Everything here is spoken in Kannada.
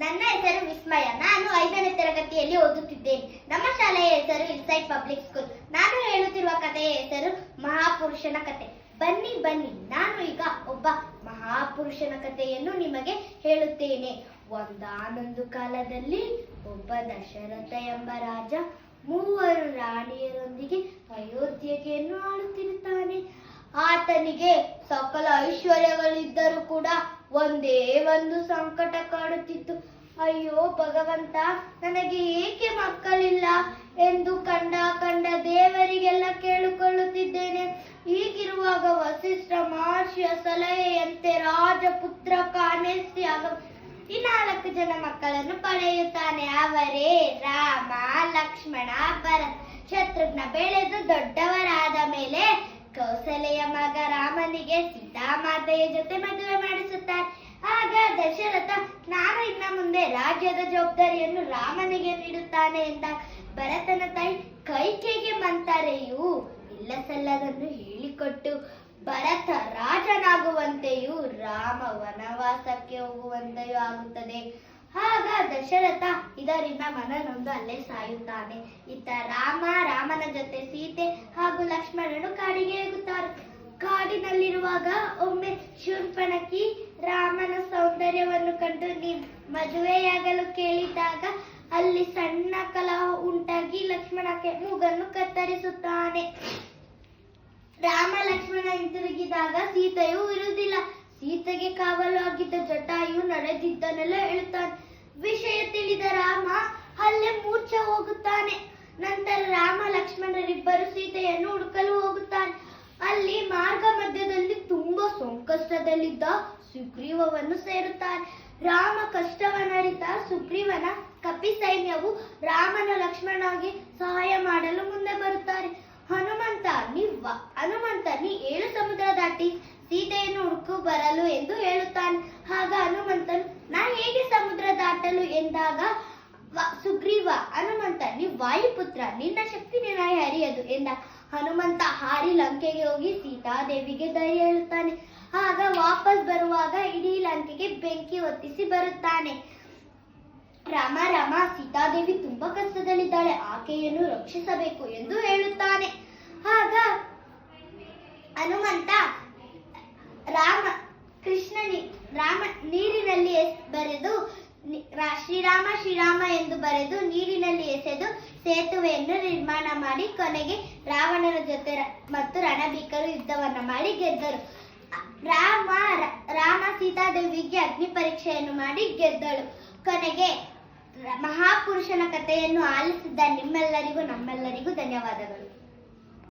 ನನ್ನ ಹೆಸರು ವಿಸ್ಮಯ. ನಾನು 5ನೇ ತರಗತಿಯಲ್ಲಿ ಓದುತ್ತಿದ್ದೇನೆ. ನಮ್ಮ ಶಾಲೆಯ ಹೆಸರು ಇನ್ಸೈಟ್ ಪಬ್ಲಿಕ್ ಸ್ಕೂಲ್. ನಾನು ಹೇಳುತ್ತಿರುವ ಕಥೆಯ ಹೆಸರು ಮಹಾಪುರುಷನ ಕಥೆ. ಬನ್ನಿ ಬನ್ನಿ, ನಾನು ಈಗ ಒಬ್ಬ ಮಹಾಪುರುಷನ ಕಥೆಯನ್ನು ನಿಮಗೆ ಹೇಳುತ್ತೇನೆ. ಒಂದಾನೊಂದು ಕಾಲದಲ್ಲಿ ಒಬ್ಬ ದಶರಥ ಎಂಬ ರಾಜ 3 ರಾಣಿಯರೊಂದಿಗೆ ಅಯೋಧ್ಯೆಯನ್ನು ಆಳುತ್ತಿರುತ್ತಾನೆ. ಆತನಿಗೆ ಸಕಲ ಐಶ್ವರ್ಯಗಳಿದ್ದರೂ ಕೂಡ ಒಂದೇ ಒಂದು ಸಂಕಟ ಕಾಡುತ್ತಿತ್ತು. ಅಯ್ಯೋ ಭಗವಂತ, ನನಗೆ ಏಕೆ ಮಕ್ಕಳಿಲ್ಲ ಎಂದು ಕಂಡ ದೇವರಿಗೆಲ್ಲ ಕೇಳಿಕೊಳ್ಳುತ್ತಿದ್ದೇನೆ. ಹೀಗಿರುವಾಗ ವಸಿಷ್ಠ ಮಹರ್ಷಿಯ ಸಲಹೆಯಂತೆ ರಾಜಪುತ್ರ ಕಾಮೇಸ್ಯಾಗ 4 ಜನ ಮಕ್ಕಳನ್ನು ಪಡೆಯುತ್ತಾನೆ. ಅವರೇ ರಾಮ, ಲಕ್ಷ್ಮಣ, ಭರತ, ಶತ್ರುಘ್ನ. ಬೆಳೆದು ದೊಡ್ಡವರಾದ ಮೇಲೆ ಕೌಸಲ್ಯ ಮಗ ರಾಮನಿಗೆ ಸೀತಾಮಾತೆಯ ಜೊತೆ ಮದುವೆ ಮಾಡಿಸುತ್ತಾರೆ. ಆಗ ದಶರಥ, ನಾನು ಇನ್ನ ಮುಂದೆ ರಾಜ್ಯದ ಜವಾಬ್ದಾರಿಯನ್ನು ರಾಮನಿಗೆ ನೀಡುತ್ತಾನೆ ಎಂದ ಭರತನ ತಾಯಿ ಕೈಕೇಯಿಗೆ ಮಂತರೆಯು ಇಲ್ಲ ಸಲ್ಲದನ್ನು ಹೇಳಿಕೊಟ್ಟು ಭರತ ರಾಜನಾಗುವಂತೆಯೂ ರಾಮ ವನವಾಸಕ್ಕೆ ಹೋಗುವಂತೆಯೂ ಆಗುತ್ತದೆ. ಆಗ ದಶರಥ ಇದರಿಂದ ಮನನೊಂದು ಅಲ್ಲೇ ಸಾಯುತ್ತಾನೆ. ಇತ್ತ ರಾಮನ ಜೊತೆ ಸೀತೆ ಹಾಗೂ ಲಕ್ಷ್ಮಣನು ಕಾಡಿಗೆ ಹೋಗುತ್ತಾರೆ. ಕಾಡಿನಲ್ಲಿರುವಾಗ ಒಮ್ಮೆ ಶೂರ್ಪಣಖಿ ರಾಮನ ಸೌಂದರ್ಯವನ್ನು ಕಂಡು ಮದುವೆಯಾಗಲು ಕೇಳಿದಾಗ ಅಲ್ಲಿ ಸಣ್ಣ ಕಲಹ ಉಂಟಾಗಿ ಲಕ್ಷ್ಮಣಕ್ಕೆ ಮೂಗನ್ನು ಕತ್ತರಿಸುತ್ತಾನೆ. ರಾಮ ಲಕ್ಷ್ಮಣ ಹಿಂತಿರುಗಿದಾಗ ಸೀತೆಯು ಇರುವುದಿಲ್ಲ. ಸೀತೆಗೆ ಕಾವಲು ಆಗಿದ್ದ ಜಟಾಯು ನಡೆದಿದ್ದನ್ನೆಲ್ಲ ಹೇಳುತ್ತಾನೆ. ವಿಷಯ ತಿಳಿದ ರಾಮ ಅಲ್ಲೇ ಮೂರ್ಛೆ ಹೋಗುತ್ತಾನೆ. ನಂತರ ರಾಮ ಲಕ್ಷ್ಮಣರಿಬ್ಬರು ಸೀತೆಯನ್ನು ಹುಡುಕಲು ಹೋಗುತ್ತಾನೆ. ಅಲ್ಲಿ ಮಾರ್ಗ ಮಧ್ಯದಲ್ಲಿ ತುಂಬಾ ಸಂಕಷ್ಟದಲ್ಲಿದ್ದ ಸುಗ್ರೀವವನ್ನು ಸೇರುತ್ತಾರೆ. ರಾಮ ಕಷ್ಟವನ್ನರಿತ ಸುಗ್ರೀವನ ಕಪಿ ಸೈನ್ಯವು ರಾಮನ ಲಕ್ಷ್ಮಣನಿಗೆ ಸಹಾಯ ಮಾಡಲು ಮುಂದೆ ಬರುತ್ತಾರೆ. ಹನುಮಂತ ನೀ 7 ಸಮುದ್ರ ದಾಟಿ ಸೀತೆಯನ್ನು ಹುಡುಕು ಬರಲು ಎಂದು ಹೇಳುತ್ತಾನೆ. ಆಗ ಹನುಮಂತನು, ನಾ ಹೇಗೆ ಸಮುದ್ರ ದಾಟಲು ಎಂದಾಗ ಸುಗ್ರೀವ, ಹನುಮಂತ ನೀ ವಾಯುಪುತ್ರ, ನಿನ್ನ ಶಕ್ತಿ ನಿನಗೆ ಹರಿಯದು ಎಂದ. ಹನುಮಂತ ಹಾರಿ ಲಂಕೆಗೆ ಹೋಗಿ ಸೀತಾದೇವಿಗೆ ಧೈರ್ಯ ಹೇಳುತ್ತಾನೆ. ಆಗ ವಾಪಸ್ ಬರುವಾಗ ಇಡೀ ಲಂಕೆಗೆ ಬೆಂಕಿ ಹೊತ್ತಿಸಿ ಬರುತ್ತಾನೆ. ರಾಮ ಸೀತಾದೇವಿ ತುಂಬಾ ಕಷ್ಟದಲ್ಲಿದ್ದಾಳೆ, ಆಕೆಯನ್ನು ರಕ್ಷಿಸಬೇಕು ಎಂದು ಹೇಳುತ್ತಾನೆ. ಆಗ ಹನುಮಂತ ರಾಮ ನೀರಿನಲ್ಲಿ ಬರೆದು ಶ್ರೀರಾಮ ಎಂದು ಬರೆದು ನೀರಿನಲ್ಲಿ ಎಸೆದು ಸೇತುವೆಯನ್ನು ನಿರ್ಮಾಣ ಮಾಡಿ ಕೊನೆಗೆ ರಾವಣನ ಜೊತೆ ಮತ್ತು ರಣಬೀಕರು ಯುದ್ಧವನ್ನ ಮಾಡಿ ಗೆದ್ದರು. ರಾಮ ಸೀತಾದೇವಿಗೆ ಅಗ್ನಿ ಪರೀಕ್ಷೆಯನ್ನು ಮಾಡಿ ಗೆದ್ದಳು. ಕೊನೆಗೆ ಮಹಾಪುರುಷನ ಕಥೆಯನ್ನು ಆಲಿಸಿದ್ದ ನಿಮ್ಮೆಲ್ಲರಿಗೂ ನಮ್ಮೆಲ್ಲರಿಗೂ ಧನ್ಯವಾದಗಳು.